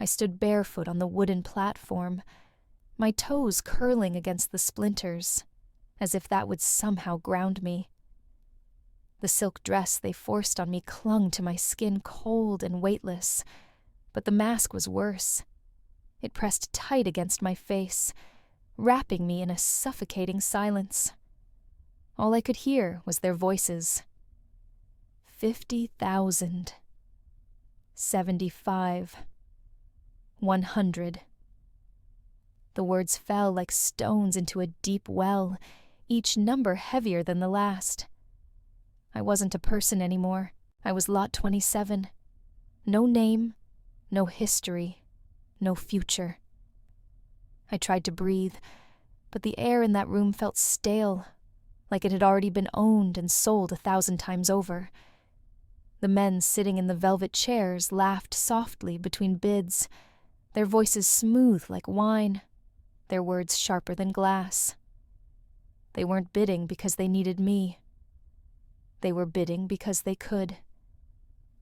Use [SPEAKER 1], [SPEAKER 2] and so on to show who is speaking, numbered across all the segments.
[SPEAKER 1] I stood barefoot on the wooden platform, my toes curling against the splinters, as if that would somehow ground me. The silk dress they forced on me clung to my skin cold and weightless, but the mask was worse. It pressed tight against my face, wrapping me in a suffocating silence. All I could hear was their voices. 50,000. 75. 100. The words fell like stones into a deep well, each number heavier than the last. I wasn't a person anymore. I was lot 27. No name, no history, no future. I tried to breathe, but the air in that room felt stale, like it had already been owned and sold 1,000 times over. The men sitting in the velvet chairs laughed softly between bids, their voices smooth like wine, their words sharper than glass. They weren't bidding because they needed me. They were bidding because they could.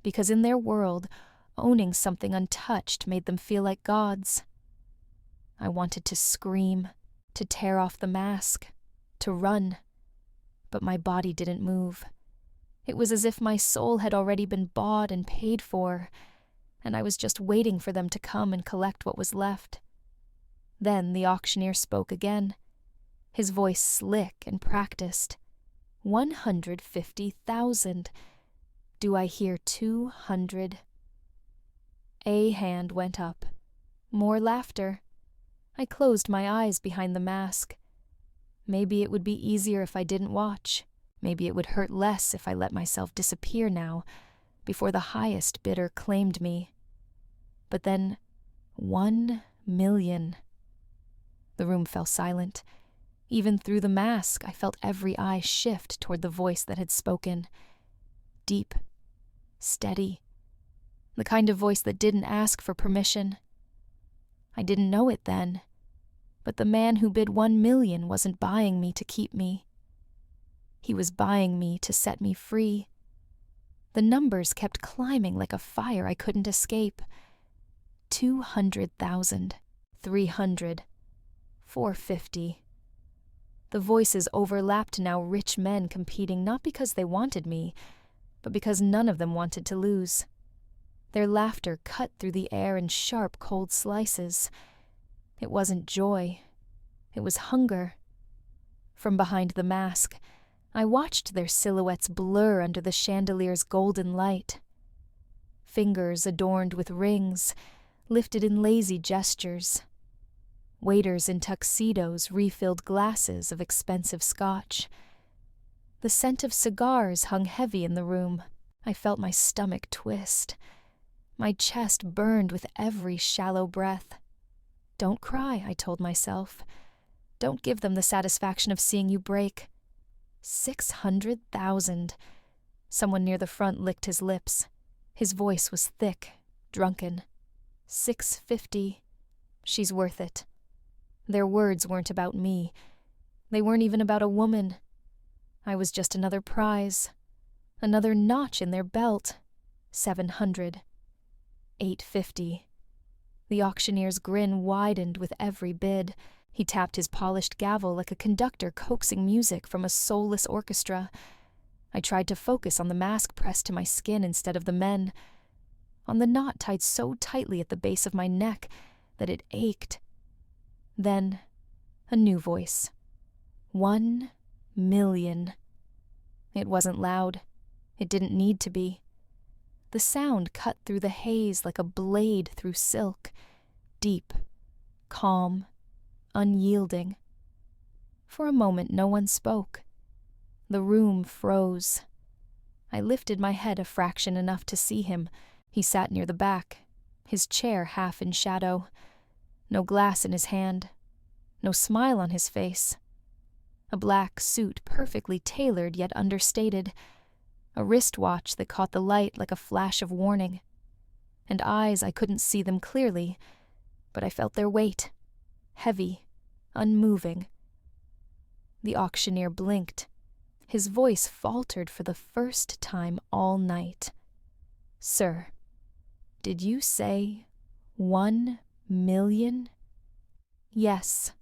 [SPEAKER 1] Because in their world, owning something untouched made them feel like gods. I wanted to scream, to tear off the mask, to run. But my body didn't move. It was as if my soul had already been bought and paid for, and I was just waiting for them to come and collect what was left. Then the auctioneer spoke again, his voice slick and practiced. 150,000. Do I hear 200? A hand went up. More laughter. I closed my eyes behind the mask. Maybe it would be easier if I didn't watch. Maybe it would hurt less if I let myself disappear now, before the highest bidder claimed me. But then, 1 million. The room fell silent. Even through the mask, I felt every eye shift toward the voice that had spoken. Deep, steady, the kind of voice that didn't ask for permission. I didn't know it then, but the man who bid 1 million wasn't buying me to keep me. He was buying me to set me free. The numbers kept climbing like a fire I couldn't escape. 200,000, 300, 450. The voices overlapped now, rich men competing not because they wanted me, but because none of them wanted to lose. Their laughter cut through the air in sharp, cold slices. It wasn't joy. It was hunger. From behind the mask, I watched their silhouettes blur under the chandelier's golden light. Fingers adorned with rings, lifted in lazy gestures. Waiters in tuxedos refilled glasses of expensive scotch. The scent of cigars hung heavy in the room. I felt my stomach twist. My chest burned with every shallow breath. Don't cry, I told myself. Don't give them the satisfaction of seeing you break. 600,000. Someone near the front licked his lips. His voice was thick, drunken. 650. She's worth it. Their words weren't about me. They weren't even about a woman. I was just another prize. Another notch in their belt. 700. 850. The auctioneer's grin widened with every bid. He tapped his polished gavel like a conductor coaxing music from a soulless orchestra. I tried to focus on the mask pressed to my skin instead of the men, on the knot tied so tightly at the base of my neck that it ached. Then, a new voice. 1 million. It wasn't loud. It didn't need to be. The sound cut through the haze like a blade through silk, deep, calm, unyielding. For a moment no one spoke. The room froze. I lifted my head a fraction enough to see him. He sat near the back, his chair half in shadow. No glass in his hand. No smile on his face. A black suit perfectly tailored yet understated. A wristwatch that caught the light like a flash of warning. And eyes I couldn't see them clearly, but I felt their weight. Heavy, unmoving. The auctioneer blinked. His voice faltered for the first time all night. Sir, did you say 1 million? Yes.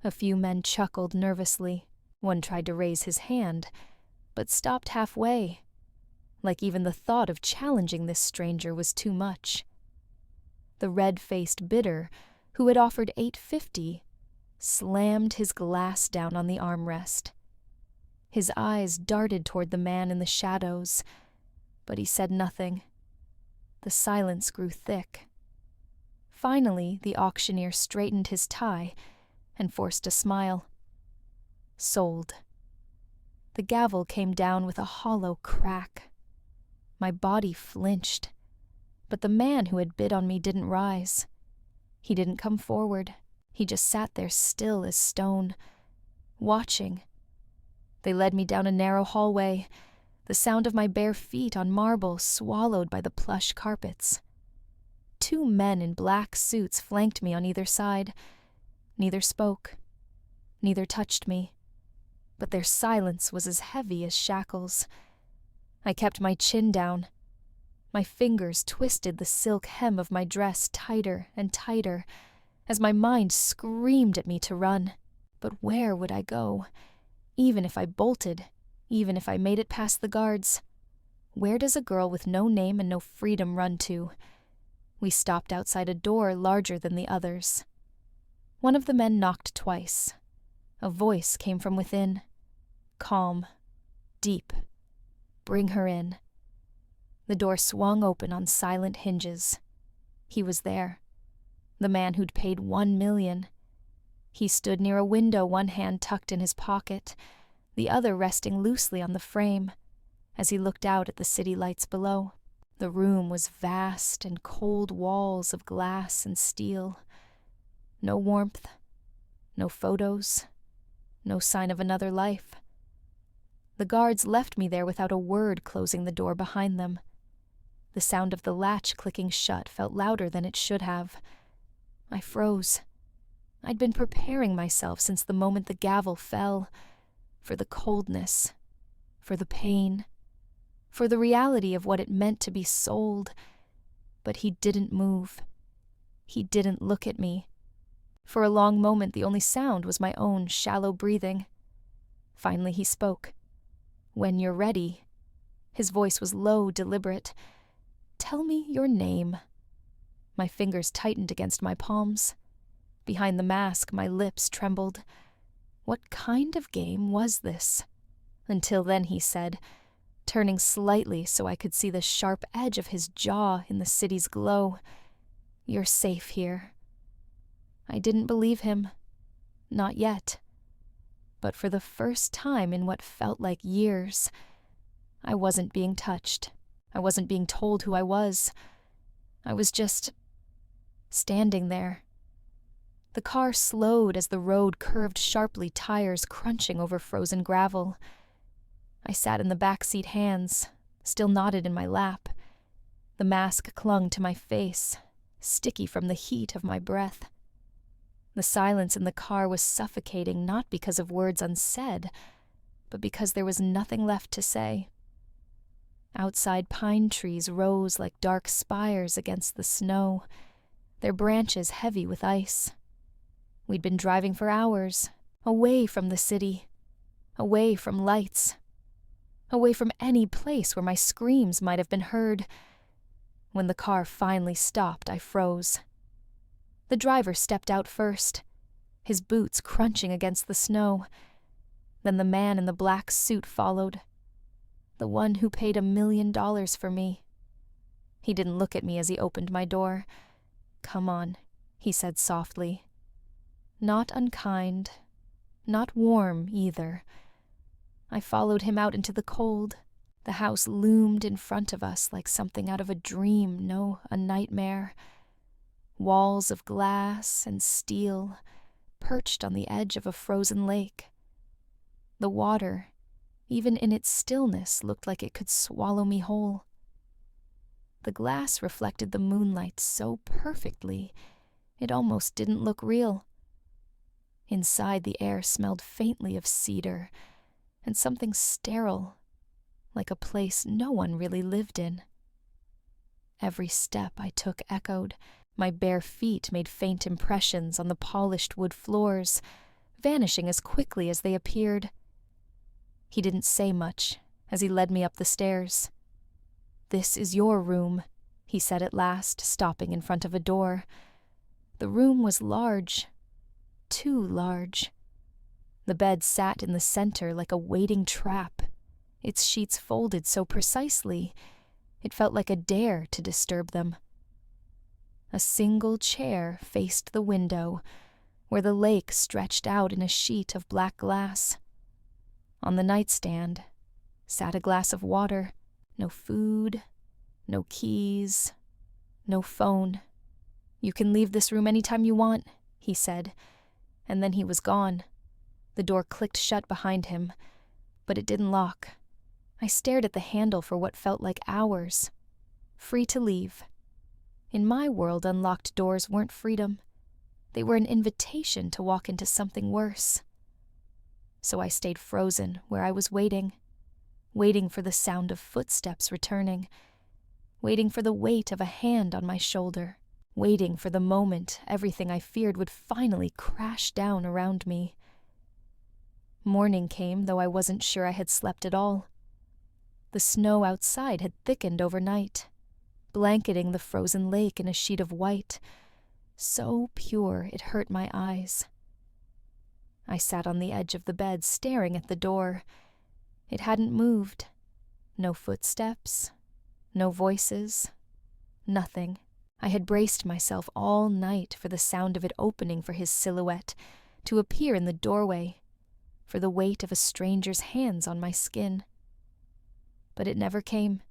[SPEAKER 1] A few men chuckled nervously. One tried to raise his hand, but stopped halfway, like even the thought of challenging this stranger was too much. The red-faced bidder, who had offered $8.50, slammed his glass down on the armrest. His eyes darted toward the man in the shadows, but he said nothing. The silence grew thick. Finally, the auctioneer straightened his tie and forced a smile. Sold. The gavel came down with a hollow crack. My body flinched, but the man who had bid on me didn't rise. He didn't come forward. He just sat there still as stone, watching. They led me down a narrow hallway, the sound of my bare feet on marble swallowed by the plush carpets. 2 men in black suits flanked me on either side. Neither spoke. Neither touched me. But their silence was as heavy as shackles. I kept my chin down. My fingers twisted the silk hem of my dress tighter and tighter as my mind screamed at me to run. But where would I go? Even if I bolted, even if I made it past the guards. Where does a girl with no name and no freedom run to? We stopped outside a door larger than the others. One of the men knocked twice. A voice came from within. Calm. Deep. Bring her in. The door swung open on silent hinges. He was there. The man who'd paid 1 million. He stood near a window, one hand tucked in his pocket, the other resting loosely on the frame, as he looked out at the city lights below. The room was vast and cold walls of glass and steel. No warmth, no photos, no sign of another life. The guards left me there without a word, closing the door behind them. The sound of the latch clicking shut felt louder than it should have. I froze. I'd been preparing myself since the moment the gavel fell, for the coldness, for the pain, for the reality of what it meant to be sold. But he didn't move. He didn't look at me. For a long moment, the only sound was my own shallow breathing. Finally, he spoke. When you're ready. His voice was low, deliberate. Tell me your name. My fingers tightened against my palms. Behind the mask, my lips trembled. What kind of game was this? Until then, he said, turning slightly so I could see the sharp edge of his jaw in the city's glow. You're safe here. I didn't believe him. Not yet. But for the first time in what felt like years, I wasn't being touched. I wasn't being told who I was. I was just standing there. The car slowed as the road curved sharply, tires crunching over frozen gravel. I sat in the backseat, hands still knotted in my lap. The mask clung to my face, sticky from the heat of my breath. The silence in the car was suffocating, not because of words unsaid, but because there was nothing left to say. Outside, pine trees rose like dark spires against the snow, their branches heavy with ice. We'd been driving for hours, away from the city, away from lights, away from any place where my screams might have been heard. When the car finally stopped, I froze. The driver stepped out first, his boots crunching against the snow. Then the man in the black suit followed, the one who paid $1 million for me. He didn't look at me as he opened my door. Come on, he said softly. Not unkind, not warm either. I followed him out into the cold. The house loomed in front of us like something out of a dream, no, a nightmare. Walls of glass and steel, perched on the edge of a frozen lake. The water, even in its stillness, looked like it could swallow me whole. The glass reflected the moonlight so perfectly, it almost didn't look real. Inside, the air smelled faintly of cedar and something sterile, like a place no one really lived in. Every step I took echoed. My bare feet made faint impressions on the polished wood floors, vanishing as quickly as they appeared. He didn't say much as he led me up the stairs. "This is your room," he said at last, stopping in front of a door. The room was large, too large. The bed sat in the center like a waiting trap, its sheets folded so precisely it felt like a dare to disturb them. A single chair faced the window, where the lake stretched out in a sheet of black glass. On the nightstand sat a glass of water. No food, no keys, no phone. "You can leave this room any time you want," he said, and then he was gone. The door clicked shut behind him, but it didn't lock. I stared at the handle for what felt like hours. Free to leave. In my world, unlocked doors weren't freedom. They were an invitation to walk into something worse. So I stayed frozen where I was waiting for the sound of footsteps returning, waiting for the weight of a hand on my shoulder, waiting for the moment everything I feared would finally crash down around me. Morning came, though I wasn't sure I had slept at all. The snow outside had thickened overnight, blanketing the frozen lake in a sheet of white, so pure it hurt my eyes. I sat on the edge of the bed staring at the door. It hadn't moved. No footsteps, no voices, nothing. I had braced myself all night for the sound of it opening for his silhouette to appear in the doorway, for the weight of a stranger's hands on my skin. But it never came.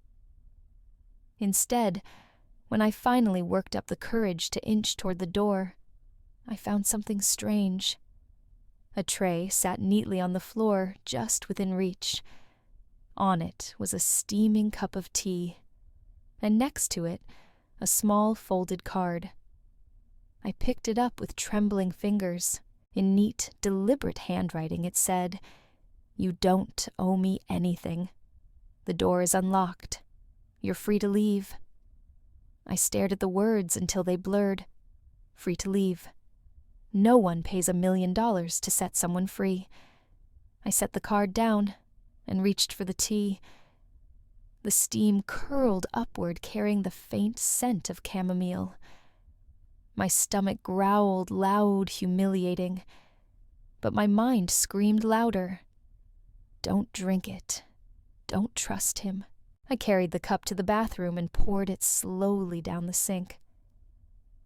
[SPEAKER 1] Instead, when I finally worked up the courage to inch toward the door, I found something strange. A tray sat neatly on the floor just within reach. On it was a steaming cup of tea, and next to it, a small folded card. I picked it up with trembling fingers. In neat, deliberate handwriting it said, "You don't owe me anything. The door is unlocked. You're free to leave." I stared at the words until they blurred. Free to leave. No one pays $1 million to set someone free. I set the card down and reached for the tea. The steam curled upward, carrying the faint scent of chamomile. My stomach growled loud, humiliating, but my mind screamed louder. Don't drink it. Don't trust him. I carried the cup to the bathroom and poured it slowly down the sink.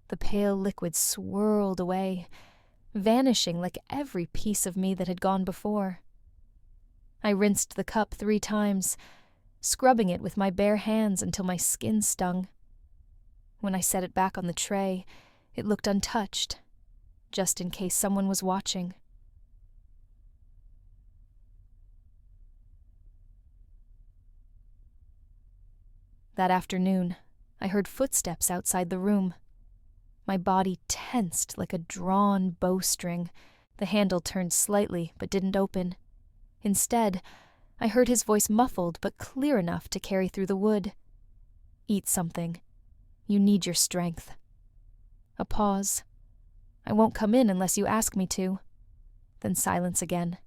[SPEAKER 1] The pale liquid swirled away, vanishing like every piece of me that had gone before. I rinsed the cup 3 times, scrubbing it with my bare hands until my skin stung. When I set it back on the tray, it looked untouched, just in case someone was watching. That afternoon, I heard footsteps outside the room. My body tensed like a drawn bowstring. The handle turned slightly but didn't open. Instead, I heard his voice muffled but clear enough to carry through the wood. "Eat something. You need your strength." A pause. "I won't come in unless you ask me to." Then silence again.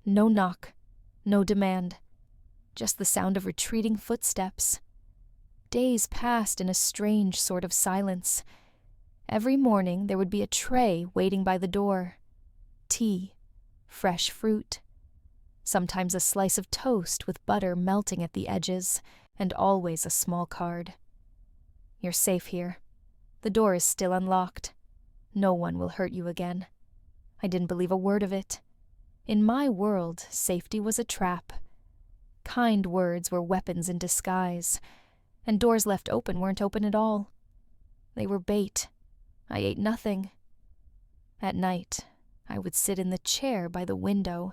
[SPEAKER 1] No knock, no demand. Just the sound of retreating footsteps. Days passed in a strange sort of silence. Every morning there would be a tray waiting by the door. Tea, fresh fruit, sometimes a slice of toast with butter melting at the edges, and always a small card. "You're safe here. The door is still unlocked. No one will hurt you again." I didn't believe a word of it. In my world, safety was a trap. Kind words were weapons in disguise, and doors left open weren't open at all. They were bait. I ate nothing. At night, I would sit in the chair by the window,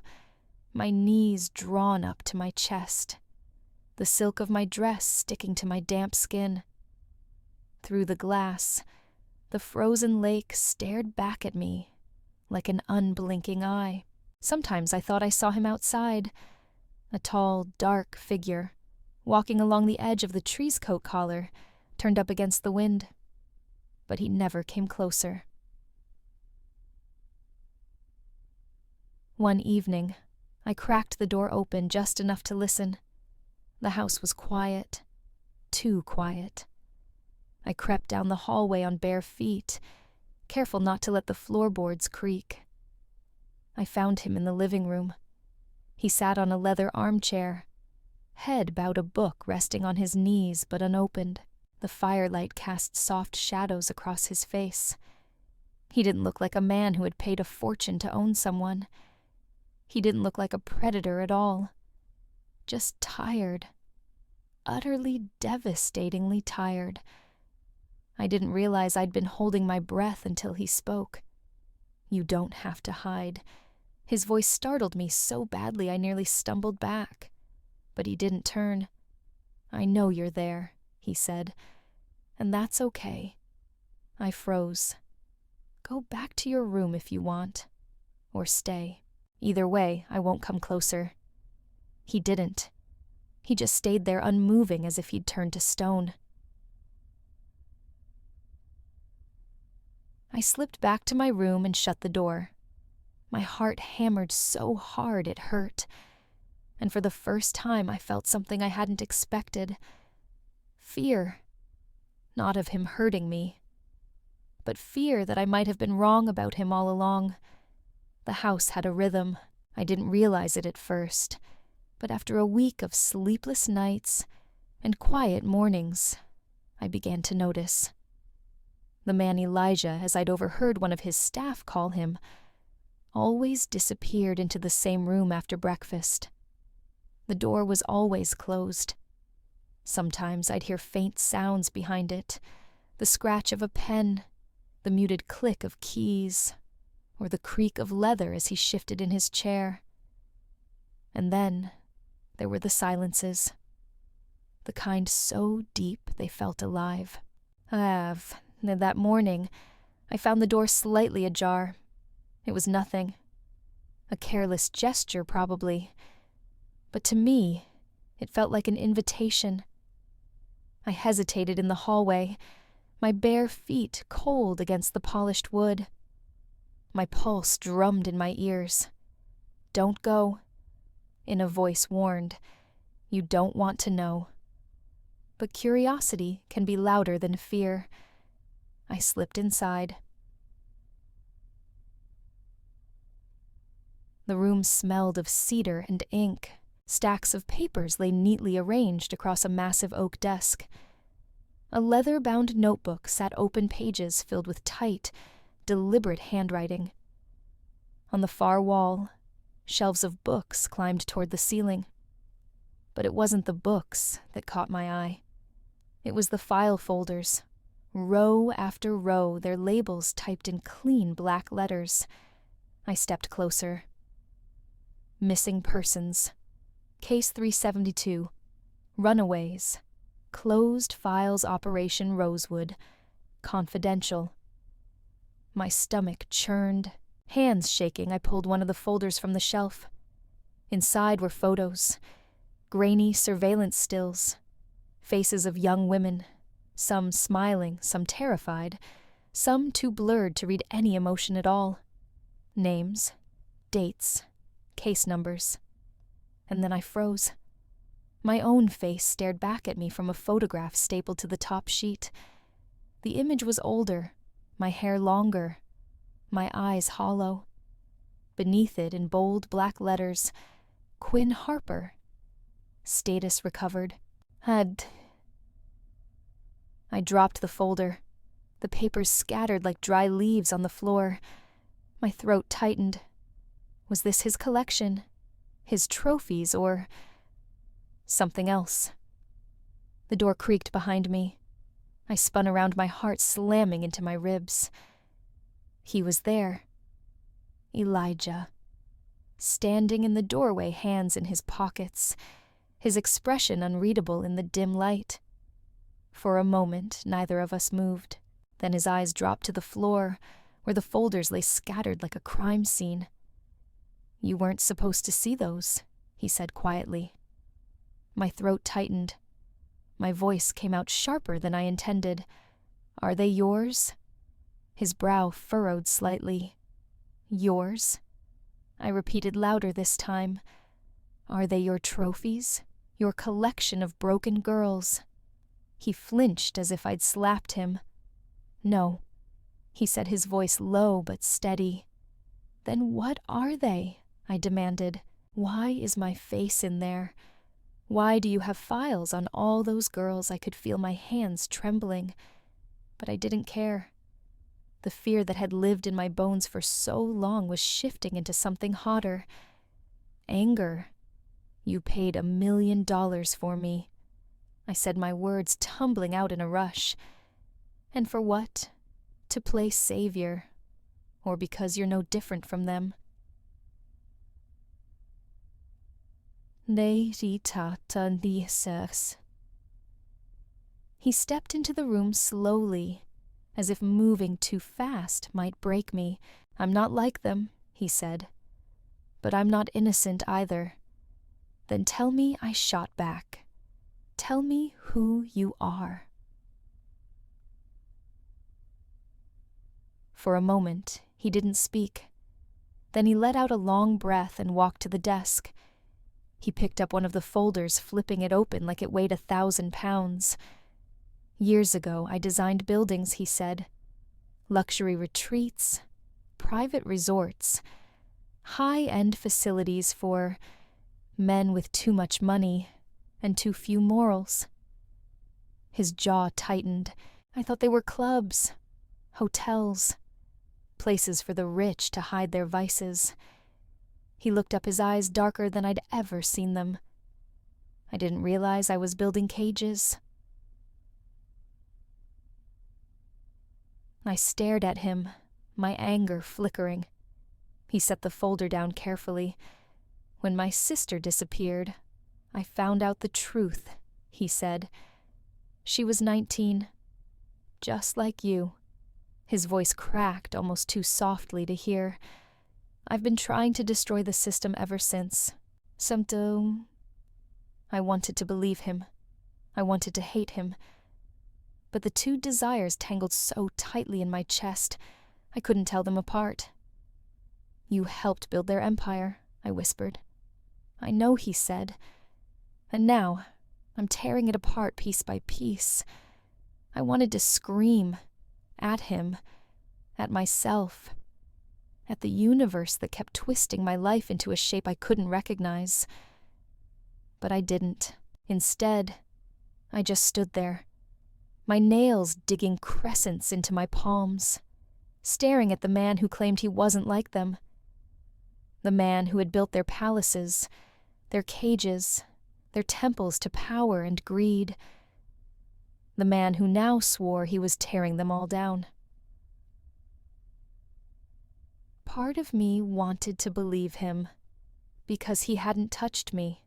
[SPEAKER 1] my knees drawn up to my chest, the silk of my dress sticking to my damp skin. Through the glass, the frozen lake stared back at me like an unblinking eye. Sometimes I thought I saw him outside, a tall, dark figure, walking along the edge of the tree's coat collar, turned up against the wind. but he never came closer. One evening, I cracked the door open just enough to listen. The house was quiet, too quiet. I crept down the hallway on bare feet, careful not to let the floorboards creak. I found him in the living room. He sat on a leather armchair, head bowed a book resting on his knees but unopened. The firelight cast soft shadows across his face. He didn't look like a man who had paid a fortune to own someone. He didn't look like a predator at all. Just tired. Utterly, devastatingly tired. I didn't realize I'd been holding my breath until he spoke. "You don't have to hide." His voice startled me so badly I nearly stumbled back. But he didn't turn. "I know you're there," he said, "and that's okay." I froze. "Go back to your room if you want. Or stay. Either way, I won't come closer." He didn't. He just stayed there unmoving as if he'd turned to stone. I slipped back to my room and shut the door. My heart hammered so hard it hurt. And for the first time I felt something I hadn't expected. Fear. Not of him hurting me, but fear that I might have been wrong about him all along. The house had a rhythm. I didn't realize it at first, but after a week of sleepless nights and quiet mornings, I began to notice. The man Elijah, as I'd overheard one of his staff call him, always disappeared into the same room after breakfast. The door was always closed. Sometimes I'd hear faint sounds behind it, the scratch of a pen, the muted click of keys, or the creak of leather as he shifted in his chair. And then there were the silences, the kind so deep they felt alive. That morning, I found the door slightly ajar. It was nothing. A careless gesture, probably. But to me, it felt like an invitation. I hesitated in the hallway, my bare feet cold against the polished wood. My pulse drummed in my ears. "Don't go," in a voice warned. "You don't want to know." But curiosity can be louder than fear. I slipped inside. The room smelled of cedar and ink. Stacks of papers lay neatly arranged across a massive oak desk. A leather-bound notebook sat open pages filled with tight, deliberate handwriting. On the far wall, shelves of books climbed toward the ceiling. But it wasn't the books that caught my eye. It was the file folders, row after row, their labels typed in clean black letters. I stepped closer. Missing persons. Case 372. Runaways. Closed files Operation Rosewood. Confidential. My stomach churned. Hands shaking, I pulled one of the folders from the shelf. Inside were photos. Grainy surveillance stills. Faces of young women. Some smiling, some terrified. Some too blurred to read any emotion at all. Names. Dates. Case numbers. And then I froze. My own face stared back at me from a photograph stapled to the top sheet. The image was older, my hair longer, my eyes hollow. Beneath it, in bold black letters, Quinn Harper. Status recovered. I dropped the folder. The papers scattered like dry leaves on the floor. My throat tightened. Was this his collection? His trophies, or something else? The door creaked behind me. I spun around, my heart slamming into my ribs. He was there. Elijah. Standing in the doorway, hands in his pockets, his expression unreadable in the dim light. For a moment, neither of us moved. Then his eyes dropped to the floor, where the folders lay scattered like a crime scene. "You weren't supposed to see those," he said quietly. My throat tightened. My voice came out sharper than I intended. "Are they yours?" His brow furrowed slightly. Yours? I repeated louder this time. Are they your trophies? Your collection of broken girls? He flinched as if I'd slapped him. No, he said, his voice low but steady. Then what are they? I demanded. Why is my face in there? Why do you have files on all those girls? I could feel my hands trembling. But I didn't care. The fear that had lived in my bones for so long was shifting into something hotter. Anger. You paid $1 million for me. I said, my words tumbling out in a rush. And for what? To play savior. Or because you're no different from them. He stepped into the room slowly, as if moving too fast might break me. I'm not like them, he said. But I'm not innocent either. Then tell me, I shot back. Tell me who you are. For a moment, he didn't speak. Then he let out a long breath and walked to the desk. He picked up one of the folders, flipping it open like it weighed 1,000 pounds. Years ago, I designed buildings, he said. Luxury retreats, private resorts, high-end facilities for men with too much money and too few morals. His jaw tightened. I thought they were clubs, hotels, places for the rich to hide their vices. He looked up, his eyes darker than I'd ever seen them. I didn't realize I was building cages. I stared at him, my anger flickering. He set the folder down carefully. When my sister disappeared, I found out the truth, he said. She was 19, just like you. His voice cracked almost too softly to hear. I've been trying to destroy the system ever since. I wanted to believe him. I wanted to hate him. But the two desires tangled so tightly in my chest, I couldn't tell them apart. You helped build their empire, I whispered. I know, he said. And now, I'm tearing it apart piece by piece. I wanted to scream at him, at myself, at the universe that kept twisting my life into a shape I couldn't recognize. But I didn't. Instead, I just stood there, my nails digging crescents into my palms, staring at the man who claimed he wasn't like them. The man who had built their palaces, their cages, their temples to power and greed. The man who now swore he was tearing them all down. Part of me wanted to believe him, because he hadn't touched me,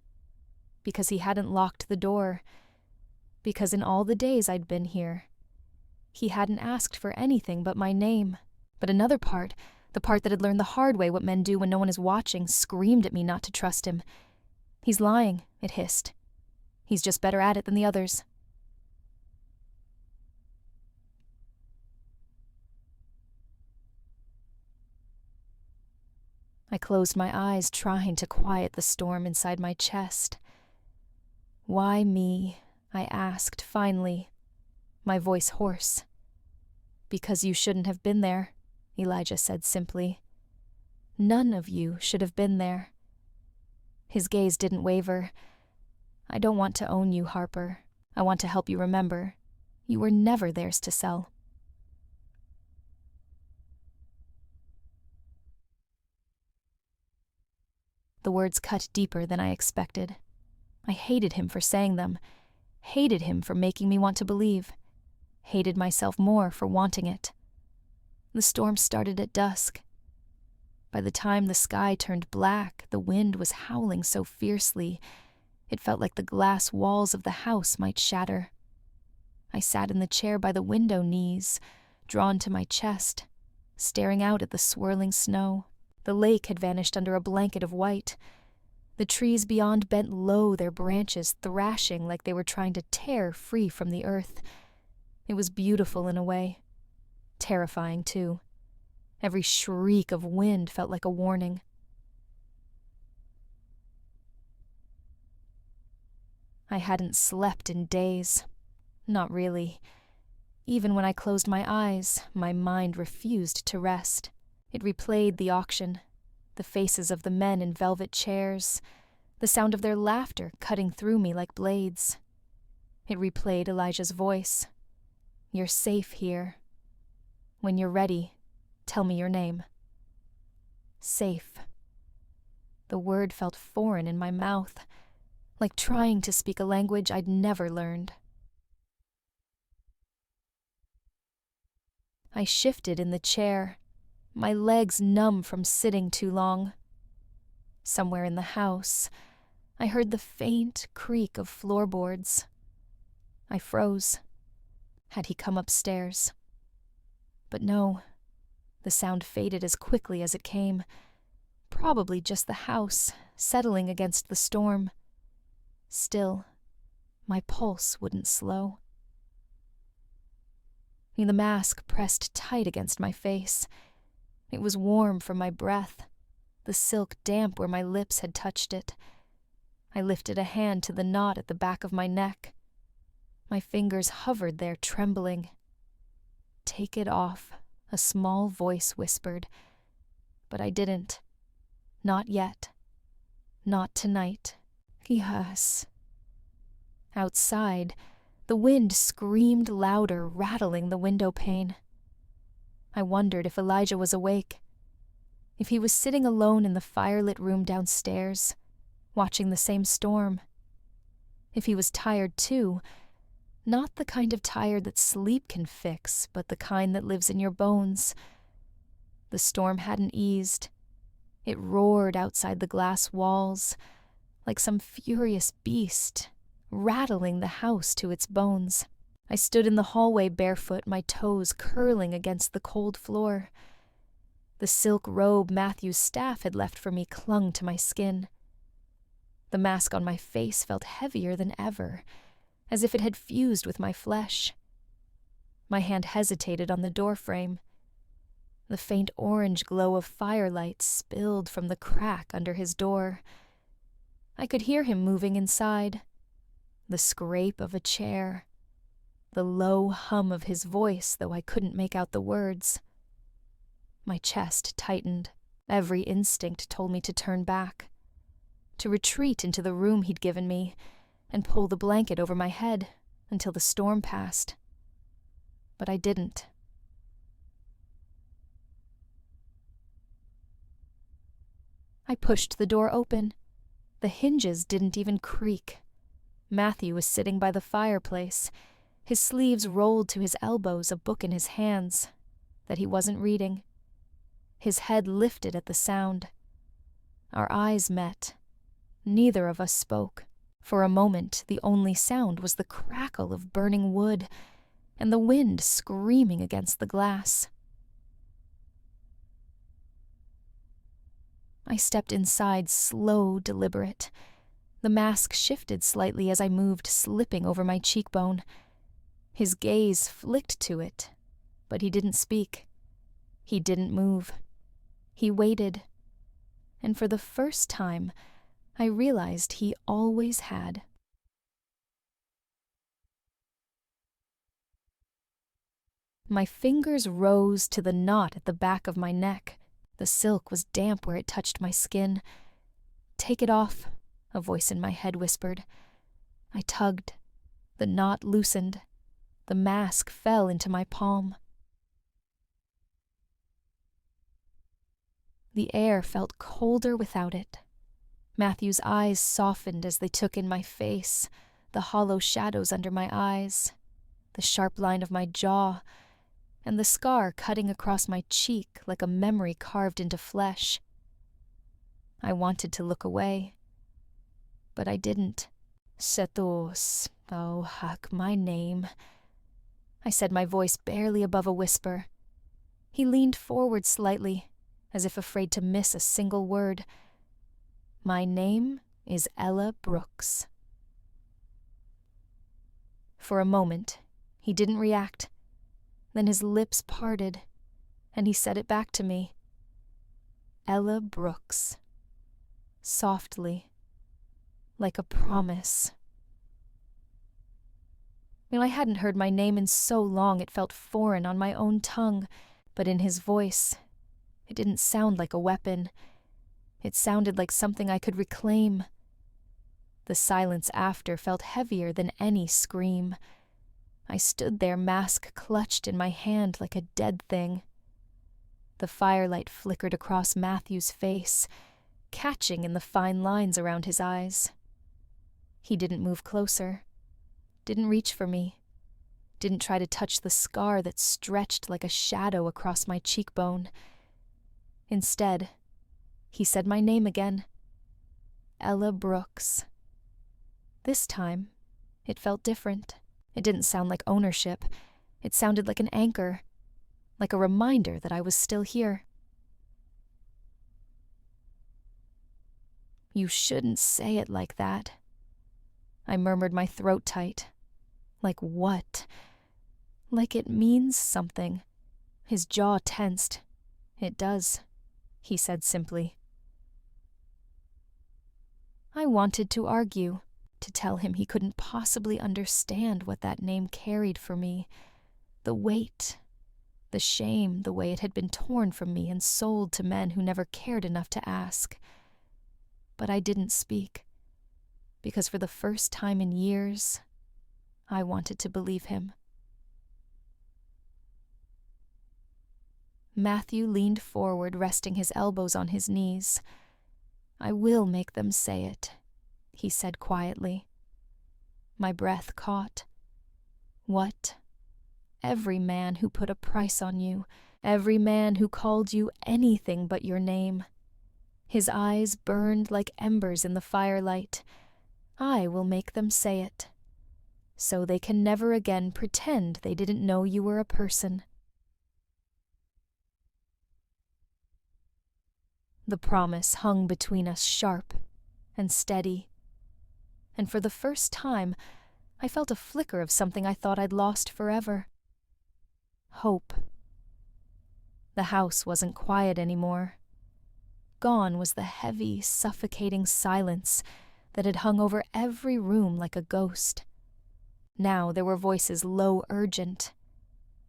[SPEAKER 1] because he hadn't locked the door, because in all the days I'd been here, he hadn't asked for anything but my name. But another part, the part that had learned the hard way what men do when no one is watching, screamed at me not to trust him. He's lying, it hissed. He's just better at it than the others. I closed my eyes, trying to quiet the storm inside my chest. Why me? I asked finally, my voice hoarse. Because you shouldn't have been there, Elijah said simply. None of you should have been there. His gaze didn't waver. I don't want to own you, Harper. I want to help you remember. You were never theirs to sell. The words cut deeper than I expected. I hated him for saying them, hated him for making me want to believe, hated myself more for wanting it. The storm started at dusk. By the time the sky turned black, the wind was howling so fiercely, it felt like the glass walls of the house might shatter. I sat in the chair by the window, knees drawn to my chest, staring out at the swirling snow. The lake had vanished under a blanket of white. The trees beyond bent low, their branches thrashing like they were trying to tear free from the earth. It was beautiful in a way. Terrifying, too. Every shriek of wind felt like a warning. I hadn't slept in days. Not really. Even when I closed my eyes, my mind refused to rest. It replayed the auction, the faces of the men in velvet chairs, the sound of their laughter cutting through me like blades. It replayed Elijah's voice. "You're safe here. When you're ready, tell me your name." Safe. The word felt foreign in my mouth, like trying to speak a language I'd never learned. I shifted in the chair, my legs numb from sitting too long. Somewhere in the house, I heard the faint creak of floorboards. I froze. Had he come upstairs? But no, the sound faded as quickly as it came. Probably just the house, settling against the storm. Still, my pulse wouldn't slow. The mask pressed tight against my face. It was warm from my breath, the silk damp where my lips had touched it. I lifted a hand to the knot at the back of my neck. My fingers hovered there, trembling. "Take it off," a small voice whispered. But I didn't. Not yet. Not tonight. Yes. Outside, the wind screamed louder, rattling the window pane. I wondered if Elijah was awake, if he was sitting alone in the firelit room downstairs, watching the same storm. If he was tired too, not the kind of tired that sleep can fix, but the kind that lives in your bones. The storm hadn't eased. It roared outside the glass walls, like some furious beast, rattling the house to its bones. I stood in the hallway barefoot, my toes curling against the cold floor. The silk robe Matthew's staff had left for me clung to my skin. The mask on my face felt heavier than ever, as if it had fused with my flesh. My hand hesitated on the doorframe. The faint orange glow of firelight spilled from the crack under his door. I could hear him moving inside. The scrape of a chair. The low hum of his voice, though I couldn't make out the words. My chest tightened. Every instinct told me to turn back, to retreat into the room he'd given me, and pull the blanket over my head until the storm passed. But I didn't. I pushed the door open. The hinges didn't even creak. Matthew was sitting by the fireplace, his sleeves rolled to his elbows, a book in his hands that he wasn't reading. His head lifted at the sound. Our eyes met. Neither of us spoke. For a moment, the only sound was the crackle of burning wood and the wind screaming against the glass. I stepped inside, slow, deliberate. The mask shifted slightly as I moved, slipping over my cheekbone. His gaze flicked to it, but he didn't speak. He didn't move. He waited. And for the first time, I realized he always had. My fingers rose to the knot at the back of my neck. The silk was damp where it touched my skin. "Take it off," a voice in my head whispered. I tugged. The knot loosened. The mask fell into my palm. The air felt colder without it. Matthew's eyes softened as they took in my face, the hollow shadows under my eyes, the sharp line of my jaw, and the scar cutting across my cheek like a memory carved into flesh. I wanted to look away, but I didn't. Setos, oh, huck, my name. I said, my voice barely above a whisper. He leaned forward slightly, as if afraid to miss a single word. "My name is Ella Brooks." For a moment, he didn't react. Then his lips parted, and he said it back to me. Ella Brooks. Softly, like a promise. I hadn't heard my name in so long it felt foreign on my own tongue, but in his voice, it didn't sound like a weapon. It sounded like something I could reclaim. The silence after felt heavier than any scream. I stood there, mask clutched in my hand like a dead thing. The firelight flickered across Matthew's face, catching in the fine lines around his eyes. He didn't move closer, didn't reach for me, didn't try to touch the scar that stretched like a shadow across my cheekbone. Instead, he said my name again. Ella Brooks. This time, it felt different. It didn't sound like ownership. It sounded like an anchor, like a reminder that I was still here. You shouldn't say it like that. I murmured, my throat tight. Like what? Like it means something. His jaw tensed. It does, he said simply. I wanted to argue, to tell him he couldn't possibly understand what that name carried for me. The weight, the shame, the way it had been torn from me and sold to men who never cared enough to ask. But I didn't speak, because for the first time in years, I wanted to believe him. Matthew leaned forward, resting his elbows on his knees. I will make them say it, he said quietly. My breath caught. What? Every man who put a price on you, every man who called you anything but your name. His eyes burned like embers in the firelight. I will make them say it, so they can never again pretend they didn't know you were a person. The promise hung between us sharp and steady, and for the first time, I felt a flicker of something I thought I'd lost forever. Hope. The house wasn't quiet anymore. Gone was the heavy, suffocating silence that had hung over every room like a ghost. Now there were voices low, urgent,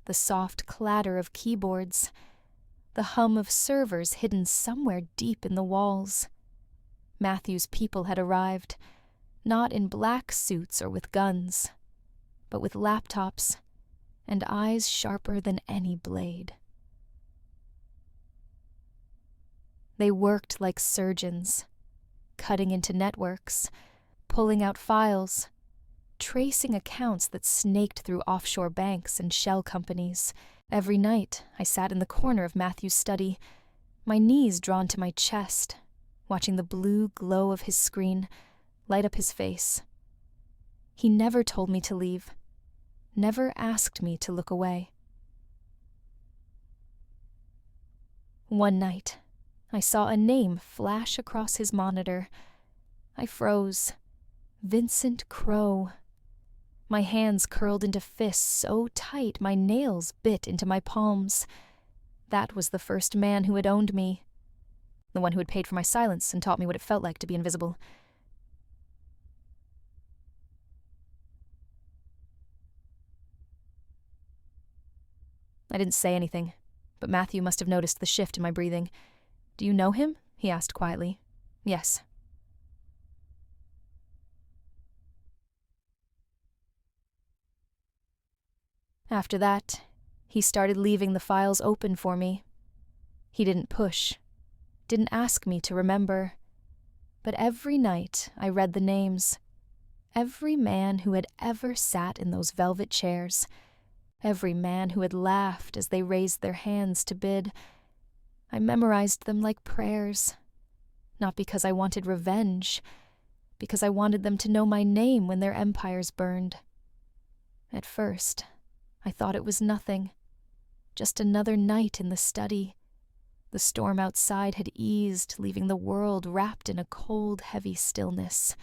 [SPEAKER 1] the soft clatter of keyboards, the hum of servers hidden somewhere deep in the walls. Matthew's people had arrived, not in black suits or with guns, but with laptops and eyes sharper than any blade. They worked like surgeons, cutting into networks, pulling out files, tracing accounts that snaked through offshore banks and shell companies. Every night, I sat in the corner of Matthew's study, my knees drawn to my chest, watching the blue glow of his screen light up his face. He never told me to leave, never asked me to look away. One night, I saw a name flash across his monitor. I froze. Vincent Crowe. My hands curled into fists so tight my nails bit into my palms. That was the first man who had owned me. The one who had paid for my silence and taught me what it felt like to be invisible. I didn't say anything, but Matthew must have noticed the shift in my breathing. Do you know him? He asked quietly. Yes. After that, he started leaving the files open for me. He didn't push, didn't ask me to remember. But every night I read the names. Every man who had ever sat in those velvet chairs. Every man who had laughed as they raised their hands to bid. I memorized them like prayers. Not because I wanted revenge, because I wanted them to know my name when their empires burned. At first, I thought it was nothing. Just another night in the study. The storm outside had eased, leaving the world wrapped in a cold, heavy stillness.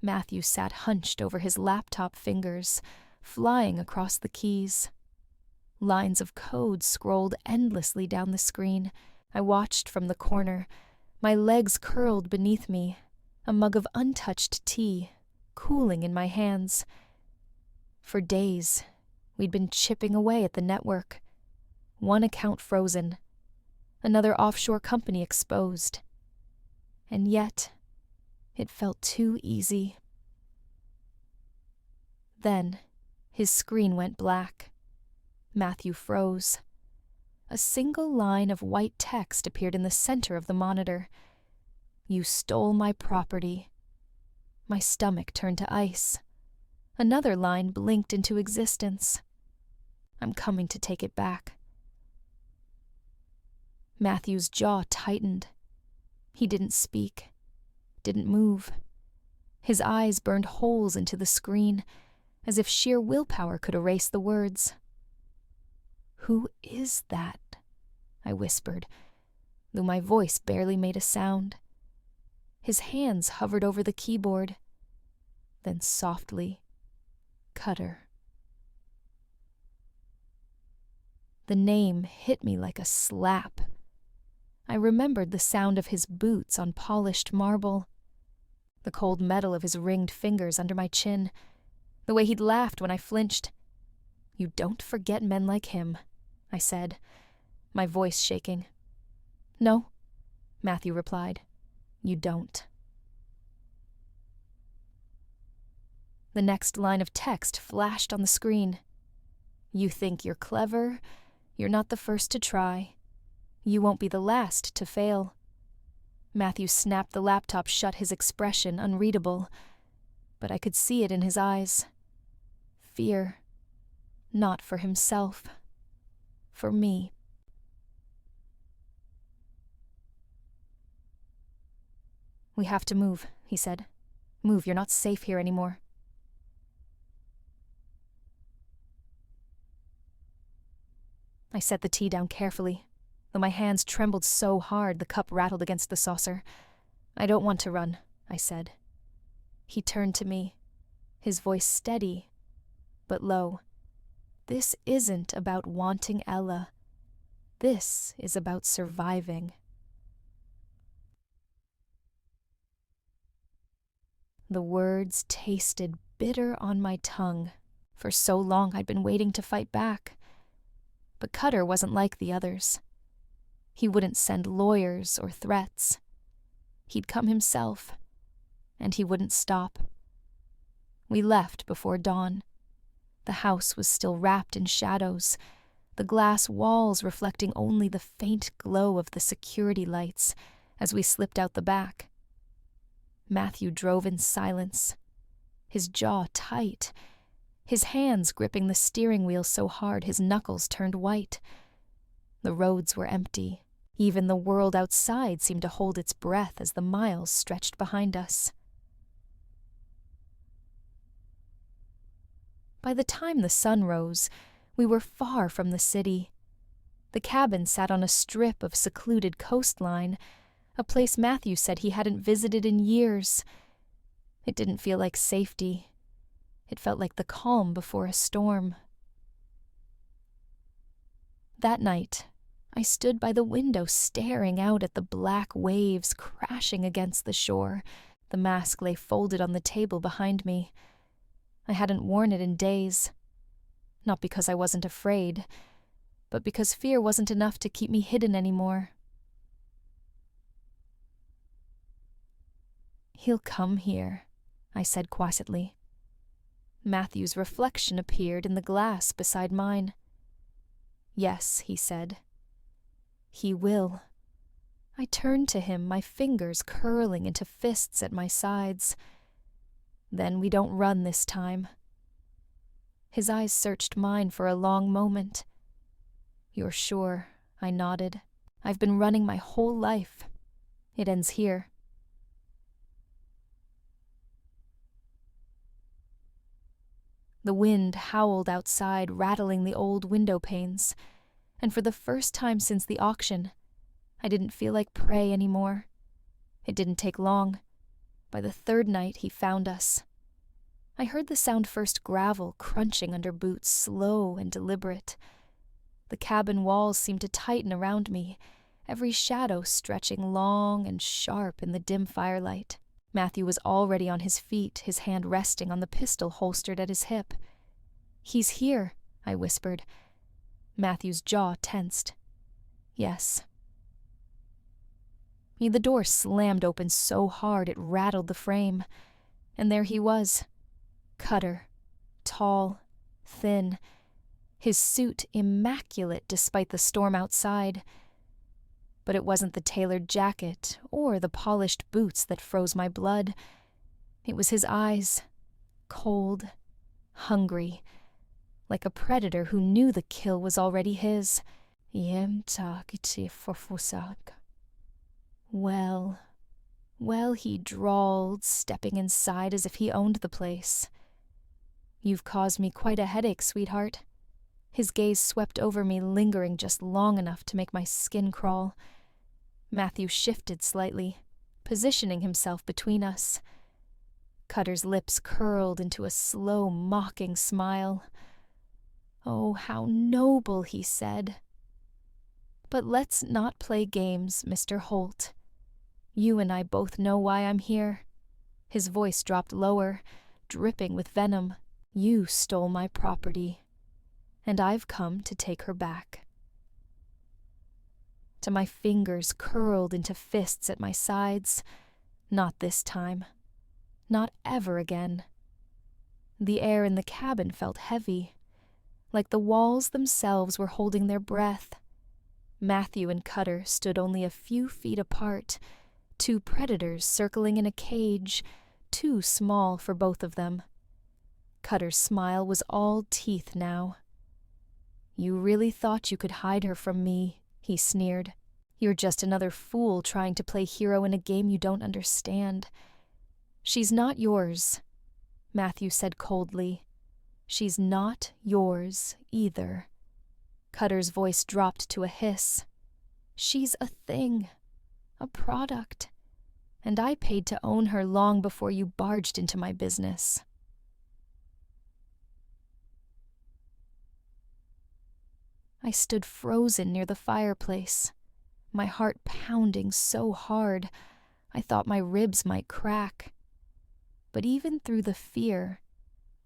[SPEAKER 1] Matthew sat hunched over his laptop fingers, flying across the keys. Lines of code scrolled endlessly down the screen. I watched from the corner, my legs curled beneath me, a mug of untouched tea, cooling in my hands. For days, we'd been chipping away at the network. One account frozen, another offshore company exposed. And yet, it felt too easy. Then, his screen went black. Matthew froze. A single line of white text appeared in the center of the monitor. "You stole my property." My stomach turned to ice. Another line blinked into existence. "I'm coming to take it back." Matthew's jaw tightened. He didn't speak, didn't move. His eyes burned holes into the screen, as if sheer willpower could erase the words. "Who is that?" I whispered, though my voice barely made a sound. His hands hovered over the keyboard. Then softly, "Cutter." The name hit me like a slap. I remembered the sound of his boots on polished marble, the cold metal of his ringed fingers under my chin, the way he'd laughed when I flinched. "You don't forget men like him," I said, my voice shaking. "No," Matthew replied, "you don't." The next line of text flashed on the screen. "You think you're clever? You're not the first to try. You won't be the last to fail." Matthew snapped the laptop shut, his expression unreadable, but I could see it in his eyes. Fear. Not for himself. For me. "We have to move," he said. "Move, you're not safe here anymore." I set the tea down carefully, though my hands trembled so hard the cup rattled against the saucer. "I don't want to run," I said. He turned to me, his voice steady, but low. "This isn't about wanting Ella. This is about surviving." The words tasted bitter on my tongue. For so long I'd been waiting to fight back. But Cutter wasn't like the others. He wouldn't send lawyers or threats. He'd come himself, and he wouldn't stop. We left before dawn. The house was still wrapped in shadows, the glass walls reflecting only the faint glow of the security lights as we slipped out the back. Matthew drove in silence, his jaw tight, his hands gripping the steering wheel so hard his knuckles turned white. The roads were empty. Even the world outside seemed to hold its breath as the miles stretched behind us. By the time the sun rose, we were far from the city. The cabin sat on a strip of secluded coastline, a place Matthew said he hadn't visited in years. It didn't feel like safety. It felt like the calm before a storm. That night, I stood by the window staring out at the black waves crashing against the shore. The mask lay folded on the table behind me. I hadn't worn it in days. Not because I wasn't afraid, but because fear wasn't enough to keep me hidden anymore. "He'll come here," I said quietly. Matthew's reflection appeared in the glass beside mine. "Yes," he said. "He will." I turned to him, my fingers curling into fists at my sides. "Then we don't run this time." His eyes searched mine for a long moment. "You're sure?" I nodded. "I've been running my whole life. It ends here." The wind howled outside, rattling the old window panes, and for the first time since the auction, I didn't feel like prey anymore. It didn't take long. By the third night, he found us. I heard the sound first gravel crunching under boots, slow and deliberate. The cabin walls seemed to tighten around me, every shadow stretching long and sharp in the dim firelight. Matthew was already on his feet, his hand resting on the pistol holstered at his hip. "He's here," I whispered. Matthew's jaw tensed. "Yes." The door slammed open so hard it rattled the frame, and there he was, Cutter, tall, thin, his suit immaculate despite the storm outside. But it wasn't the tailored jacket or the polished boots that froze my blood. It was his eyes, cold, hungry, like a predator who knew the kill was already his. Well, he drawled, stepping inside as if he owned the place. "You've caused me quite a headache, sweetheart." His gaze swept over me, lingering just long enough to make my skin crawl. Matthew shifted slightly, positioning himself between us. Cutter's lips curled into a slow, mocking smile. "Oh, how noble," he said. "But let's not play games, Mr. Holt. You and I both know why I'm here." His voice dropped lower, dripping with venom. "You stole my property, and I've come to take her back." To my fingers curled into fists at my sides. Not this time. Not ever again. The air in the cabin felt heavy, like the walls themselves were holding their breath. Matthew and Cutter stood only a few feet apart, two predators circling in a cage, too small for both of them. Cutter's smile was all teeth now. "You really thought you could hide her from me," he sneered. "You're just another fool trying to play hero in a game you don't understand. She's not yours," Matthew said coldly. "She's not yours either." Cutter's voice dropped to a hiss. "She's a thing, a product, and I paid to own her long before you barged into my business." I stood frozen near the fireplace, my heart pounding so hard I thought my ribs might crack. But even through the fear,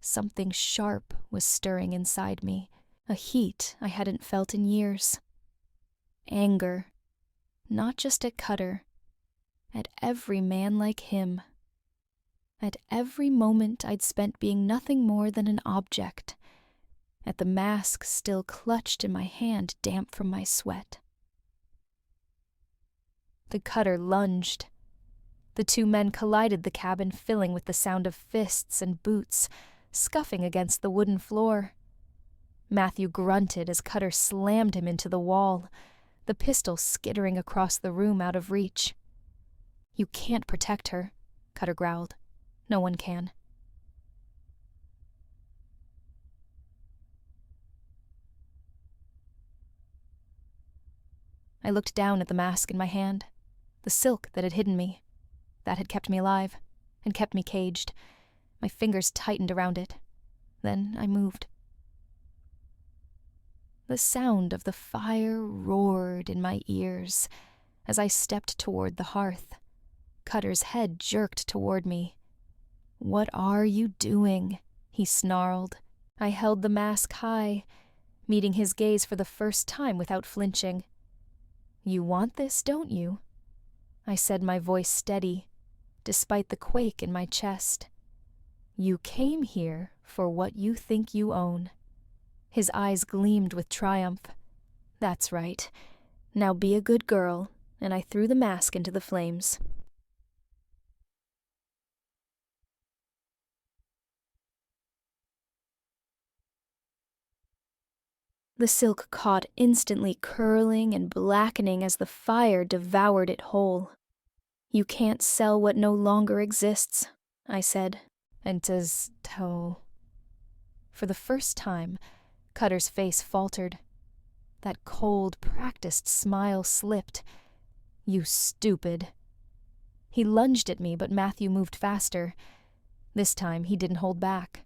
[SPEAKER 1] something sharp was stirring inside me, a heat I hadn't felt in years. Anger, not just at Cutter, at every man like him. At every moment I'd spent being nothing more than an object, at the mask still clutched in my hand, damp from my sweat. The Cutter lunged. The two men collided, the cabin filling with the sound of fists and boots, scuffing against the wooden floor. Matthew grunted as Cutter slammed him into the wall, the pistol skittering across the room out of reach. "You can't protect her," Cutter growled. "No one can." I looked down at the mask in my hand, the silk that had hidden me. That had kept me alive, and kept me caged. My fingers tightened around it. Then I moved. The sound of the fire roared in my ears as I stepped toward the hearth. Cutter's head jerked toward me. "What are you doing?" he snarled. I held the mask high, meeting his gaze for the first time without flinching. "You want this, don't you?" I said, my voice steady, despite the quake in my chest. "You came here for what you think you own." His eyes gleamed with triumph. "That's right. Now be a good girl," and I threw the mask into the flames. The silk caught, instantly curling and blackening as the fire devoured it whole. "You can't sell what no longer exists," I said. "And does tell." For the first time, Cutter's face faltered. That cold, practiced smile slipped. "You stupid." He lunged at me, but Matthew moved faster. This time, he didn't hold back.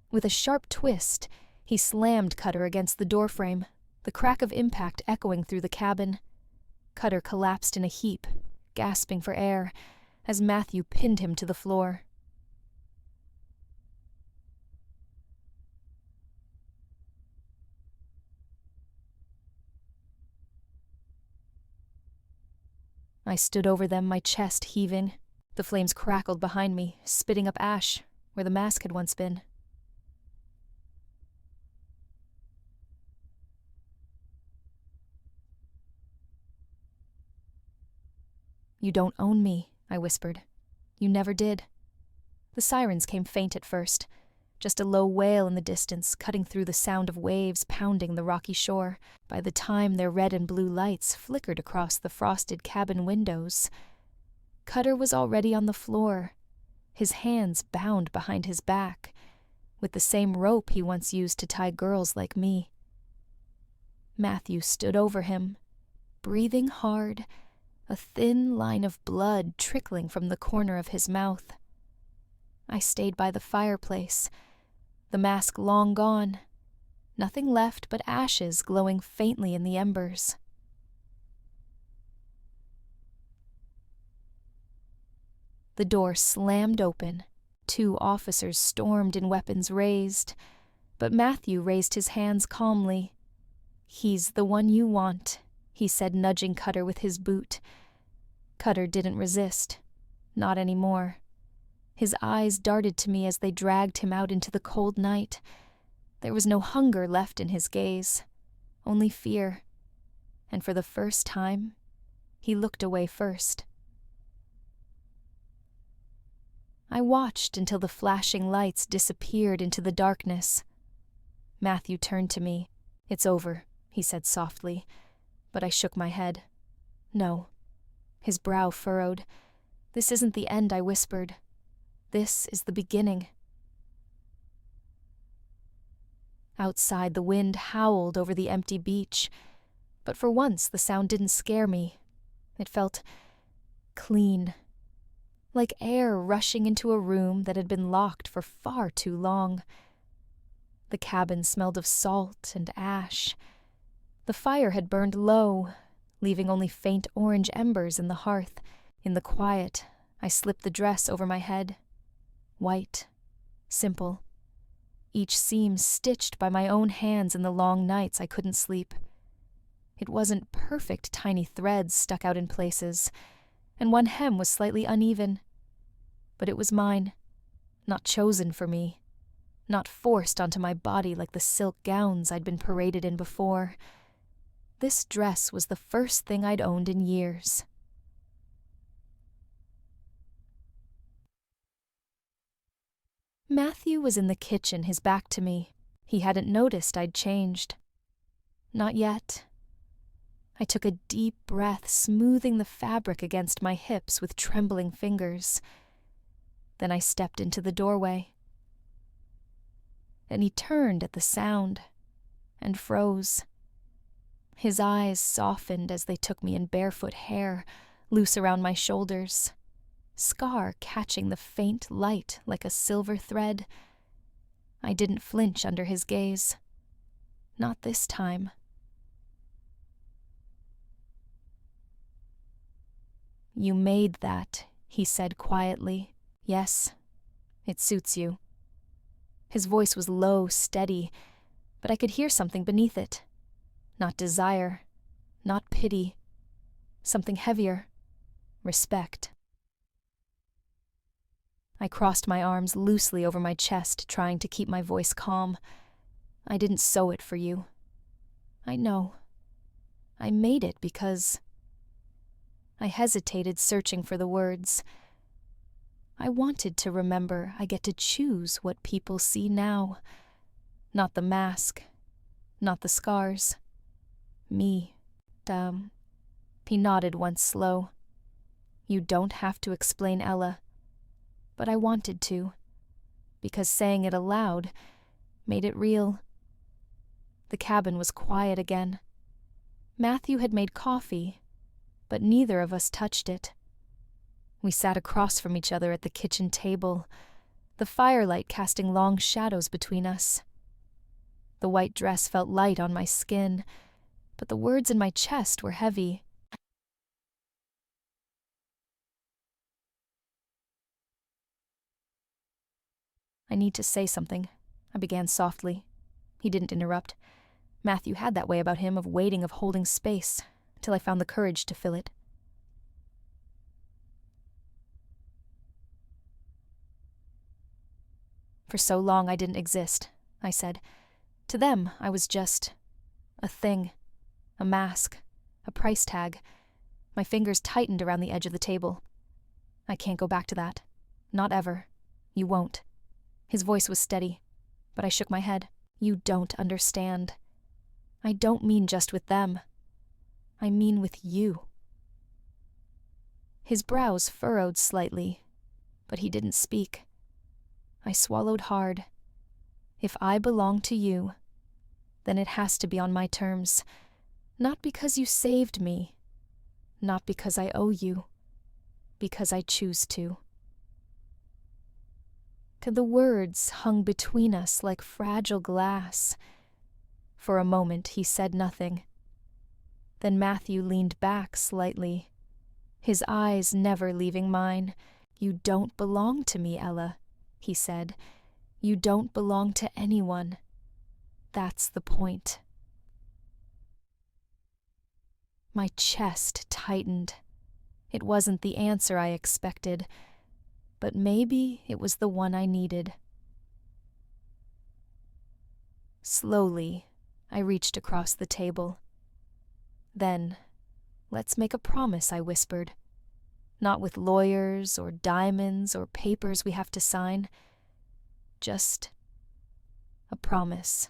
[SPEAKER 1] With a sharp twist, he slammed Cutter against the doorframe, the crack of impact echoing through the cabin. Cutter collapsed in a heap, gasping for air, as Matthew pinned him to the floor. I stood over them, my chest heaving. The flames crackled behind me, spitting up ash where the mask had once been. "You don't own me," I whispered. "You never did." The sirens came faint at first, just a low wail in the distance, cutting through the sound of waves pounding the rocky shore. By the time their red and blue lights flickered across the frosted cabin windows, Cutter was already on the floor, his hands bound behind his back, with the same rope he once used to tie girls like me. Matthew stood over him, breathing hard, a thin line of blood trickling from the corner of his mouth. I stayed by the fireplace, the mask long gone, nothing left but ashes glowing faintly in the embers. The door slammed open. 2 officers stormed in weapons raised, but Matthew raised his hands calmly. "He's the one you want," he said, nudging Cutter with his boot. Cutter didn't resist. Not anymore. His eyes darted to me as they dragged him out into the cold night. There was no hunger left in his gaze, only fear. And for the first time, he looked away first. I watched until the flashing lights disappeared into the darkness. Matthew turned to me. "It's over," he said softly, but I shook my head. "No." His brow furrowed. "This isn't the end," I whispered. "This is the beginning." Outside, the wind howled over the empty beach, but for once the sound didn't scare me. It felt clean, like air rushing into a room that had been locked for far too long. The cabin smelled of salt and ash. The fire had burned low, leaving only faint orange embers in the hearth. In the quiet, I slipped the dress over my head. White, simple, each seam stitched by my own hands in the long nights I couldn't sleep. It wasn't perfect, tiny threads stuck out in places, and one hem was slightly uneven. But it was mine, not chosen for me, not forced onto my body like the silk gowns I'd been paraded in before. This dress was the first thing I'd owned in years. Matthew was in the kitchen, his back to me. He hadn't noticed I'd changed. Not yet. I took a deep breath, smoothing the fabric against my hips with trembling fingers. Then I stepped into the doorway. And he turned at the sound and froze. His eyes softened as they took me in barefoot hair, loose around my shoulders, scar catching the faint light like a silver thread. I didn't flinch under his gaze. Not this time. "You made that," he said quietly. "Yes, it suits you." His voice was low, steady, but I could hear something beneath it. Not desire, not pity. Something heavier. Respect. I crossed my arms loosely over my chest, trying to keep my voice calm. "I didn't sew it for you. I know. I made it because..." I hesitated, searching for the words. I wanted to remember I get to choose what people see now. Not the mask. Not the scars. Me. He nodded once slow. "You don't have to explain, Ella." But I wanted to, because saying it aloud made it real. The cabin was quiet again. Matthew had made coffee, but neither of us touched it. We sat across from each other at the kitchen table, the firelight casting long shadows between us. The white dress felt light on my skin, but the words in my chest were heavy. I need to say something, I began softly. He didn't interrupt. Matthew had that way about him of waiting, of holding space, till I found the courage to fill it. For so long I didn't exist, I said. To them, I was just a thing, a mask, a price tag. My fingers tightened around the edge of the table. I can't go back to that. Not ever. You won't. His voice was steady, but I shook my head. You don't understand. I don't mean just with them. I mean with you. His brows furrowed slightly, but he didn't speak. I swallowed hard. If I belong to you, then it has to be on my terms. Not because you saved me. Not because I owe you. Because I choose to. The words hung between us like fragile glass. For a moment he said nothing. Then Matthew leaned back slightly, his eyes never leaving mine. You don't belong to me, Ella, he said. You don't belong to anyone. That's the point. My chest tightened. It wasn't the answer I expected, but maybe it was the one I needed. Slowly, I reached across the table. Then, let's make a promise, I whispered. Not with lawyers or diamonds or papers we have to sign. Just a promise.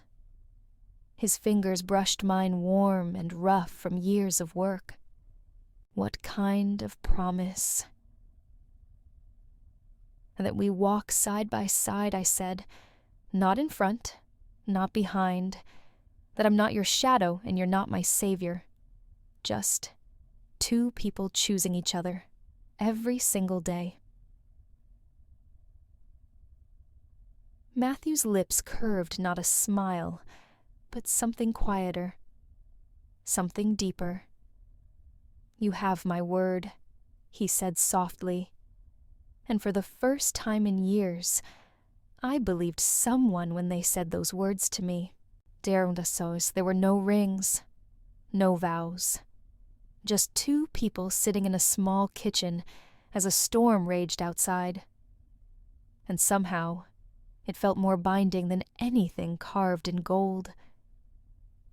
[SPEAKER 1] His fingers brushed mine warm and rough from years of work. What kind of promise? And that we walk side by side, I said. Not in front, not behind. That I'm not your shadow and you're not my savior. Just two people choosing each other every single day. Matthew's lips curved not a smile, but something quieter, something deeper. You have my word, he said softly. And for the first time in years, I believed someone when they said those words to me. There were no rings, no vows. Just two people sitting in a small kitchen as a storm raged outside. And somehow, it felt more binding than anything carved in gold.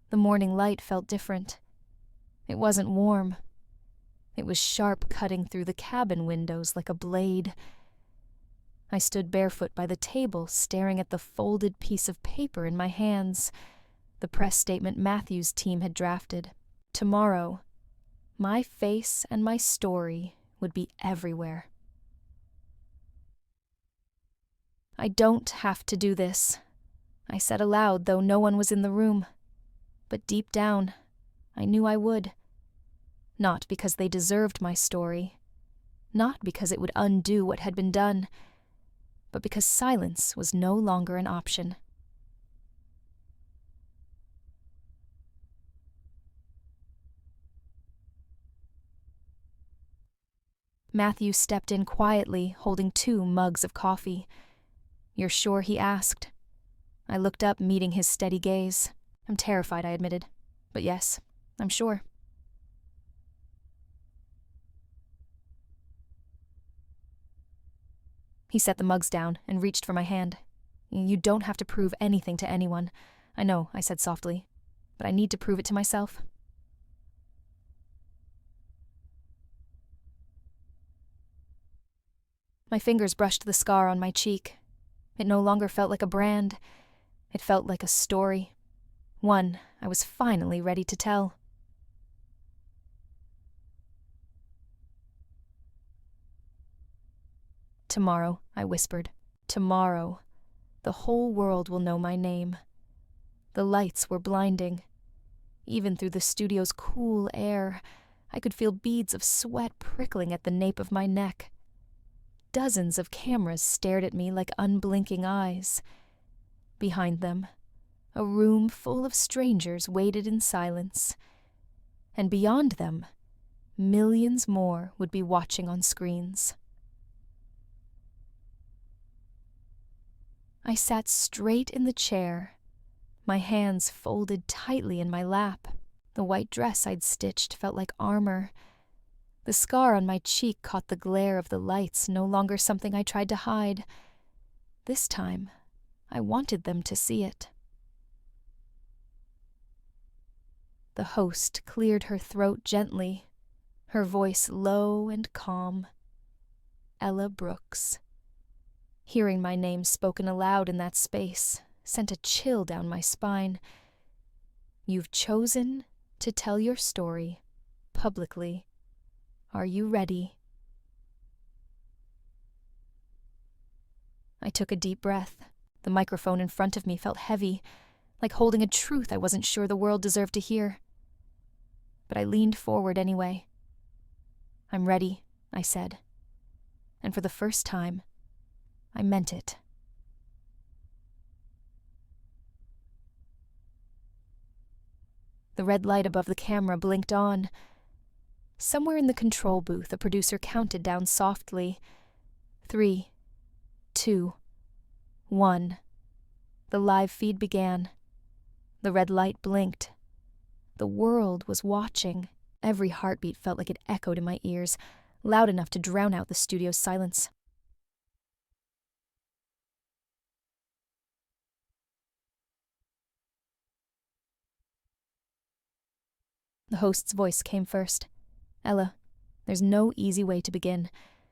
[SPEAKER 1] The morning light felt different. It wasn't warm. It was sharp, cutting through the cabin windows like a blade. I stood barefoot by the table, staring at the folded piece of paper in my hands, the press statement Matthew's team had drafted. Tomorrow, my face and my story would be everywhere. I don't have to do this, I said aloud, though no one was in the room. But deep down, I knew I would. Not because they deserved my story, not because it would undo what had been done, but because silence was no longer an option. Matthew stepped in quietly, holding 2 mugs of coffee. You're sure, he asked? I looked up, meeting his steady gaze. I'm terrified, I admitted. But yes, I'm sure. He set the mugs down and reached for my hand. You don't have to prove anything to anyone. I know, I said softly, but I need to prove it to myself. My fingers brushed the scar on my cheek. It no longer felt like a brand. It felt like a story. One I was finally ready to tell. Tomorrow, I whispered. Tomorrow, the whole world will know my name. The lights were blinding. Even through the studio's cool air, I could feel beads of sweat prickling at the nape of my neck. Dozens of cameras stared at me like unblinking eyes. Behind them, a room full of strangers waited in silence, and beyond them, millions more would be watching on screens. I sat straight in the chair, my hands folded tightly in my lap. The white dress I'd stitched felt like armor. The scar on my cheek caught the glare of the lights, no longer something I tried to hide. This time, I wanted them to see it. The host cleared her throat gently, her voice low and calm. Ella Brooks. Hearing my name spoken aloud in that space sent a chill down my spine. You've chosen to tell your story publicly. Are you ready? I took a deep breath. The microphone in front of me felt heavy, like holding a truth I wasn't sure the world deserved to hear. But I leaned forward anyway. I'm ready, I said. And for the first time, I meant it. The red light above the camera blinked on. Somewhere in the control booth, a producer counted down softly. 3, 2, 1. The live feed began. The red light blinked. The world was watching. Every heartbeat felt like it echoed in my ears, loud enough to drown out the studio's silence. The host's voice came first. Ella, there's no easy way to begin,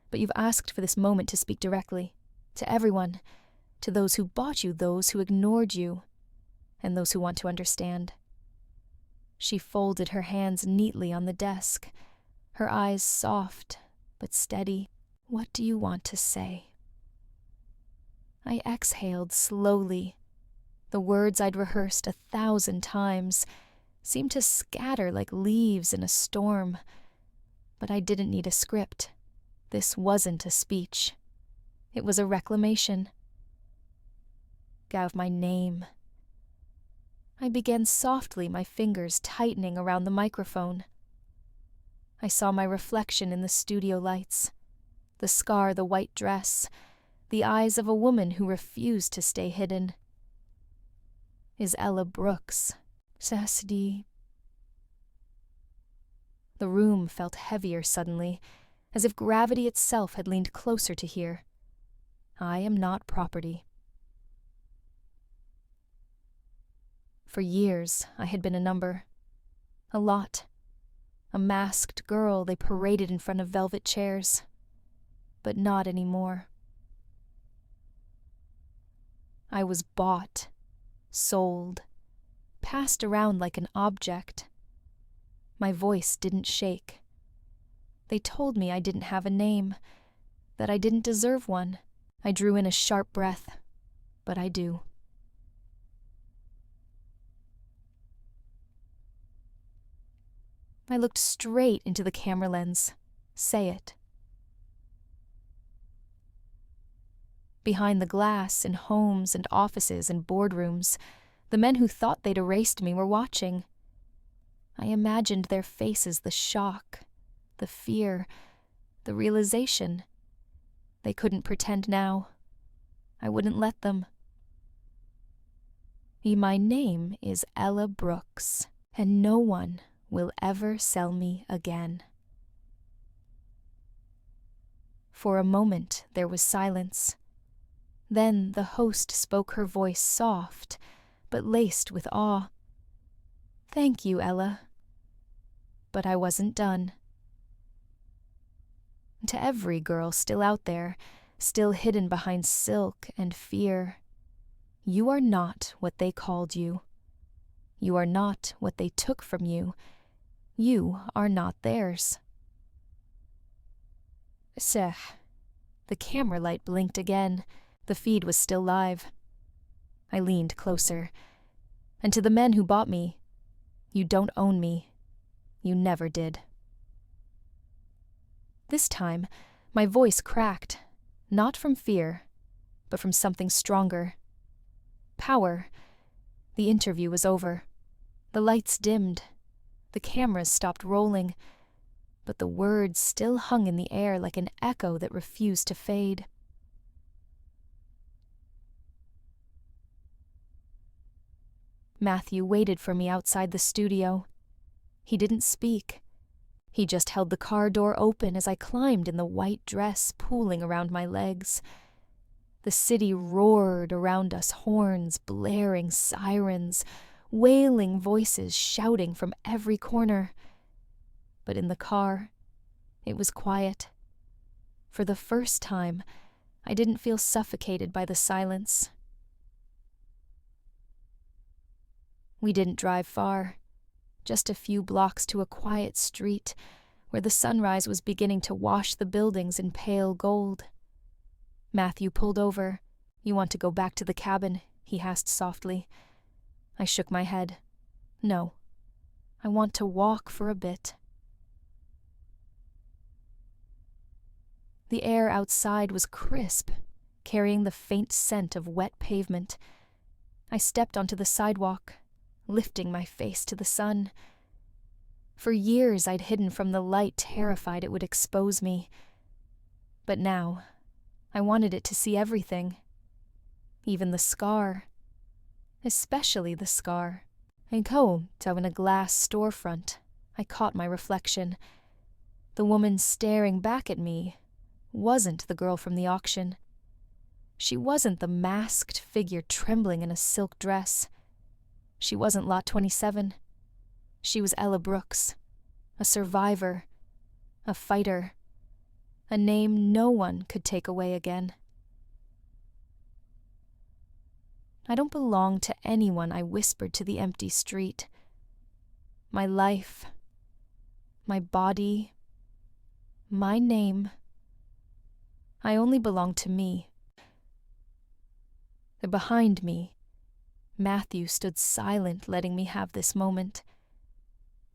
[SPEAKER 1] but you've asked for this moment to speak directly. To everyone. To those who bought you, those who ignored you, and those who want to understand. She folded her hands neatly on the desk, her eyes soft but steady. What do you want to say? I exhaled slowly. The words I'd rehearsed 1,000 times seemed to scatter like leaves in a storm. But I didn't need a script. This wasn't a speech. It was a reclamation. Gav, my name. I began softly, my fingers tightening around the microphone. I saw my reflection in the studio lights. The scar, the white dress, the eyes of a woman who refused to stay hidden. Is Ella Brooks. Cassidy. The room felt heavier suddenly, as if gravity itself had leaned closer to hear. I am not property. For years, I had been a number. A lot. A masked girl they paraded in front of velvet chairs. But not anymore. I was bought, sold, passed around like an object. My voice didn't shake. They told me I didn't have a name, that I didn't deserve one. I drew in a sharp breath, but I do. I looked straight into the camera lens. Say it. Behind the glass, in homes and offices and boardrooms, the men who thought they'd erased me were watching. I imagined their faces, the shock, the fear, the realization. They couldn't pretend now. I wouldn't let them. My name is Ella Brooks, and no one will ever sell me again. For a moment there was silence. Then the host spoke, her voice soft, but laced with awe. Thank you, Ella. But I wasn't done. To every girl still out there, still hidden behind silk and fear, you are not what they called you. You are not what they took from you. You are not theirs. Seh. The camera light blinked again. The feed was still live. I leaned closer. And to the men who bought me, you don't own me. You never did. This time, my voice cracked, not from fear, but from something stronger. Power. The interview was over. The lights dimmed. The cameras stopped rolling, but the words still hung in the air like an echo that refused to fade. Matthew waited for me outside the studio. He didn't speak. He just held the car door open as I climbed in the white dress pooling around my legs. The city roared around us, horns, blaring sirens, wailing voices shouting from every corner. But in the car, it was quiet. For the first time, I didn't feel suffocated by the silence. We didn't drive far, just a few blocks to a quiet street where the sunrise was beginning to wash the buildings in pale gold. Matthew pulled over. "You want to go back to the cabin?" he asked softly. I shook my head. "No. I want to walk for a bit." The air outside was crisp, carrying the faint scent of wet pavement. I stepped onto the sidewalk, lifting my face to the sun. For years I'd hidden from the light, terrified it would expose me. But now, I wanted it to see everything. Even the scar. Especially the scar. In a glass storefront, I caught my reflection. The woman staring back at me wasn't the girl from the auction. She wasn't the masked figure trembling in a silk dress. She wasn't Lot 27. She was Ella Brooks, a survivor, a fighter, a name no one could take away again. "I don't belong to anyone," I whispered to the empty street. My life, my body, my name, I only belong to me. Behind me, Matthew stood silent, letting me have this moment.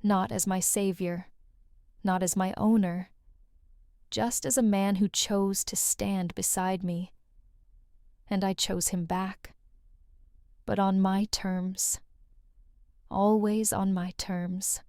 [SPEAKER 1] Not as my savior, not as my owner, just as a man who chose to stand beside me. And I chose him back. But on my terms. Always on my terms.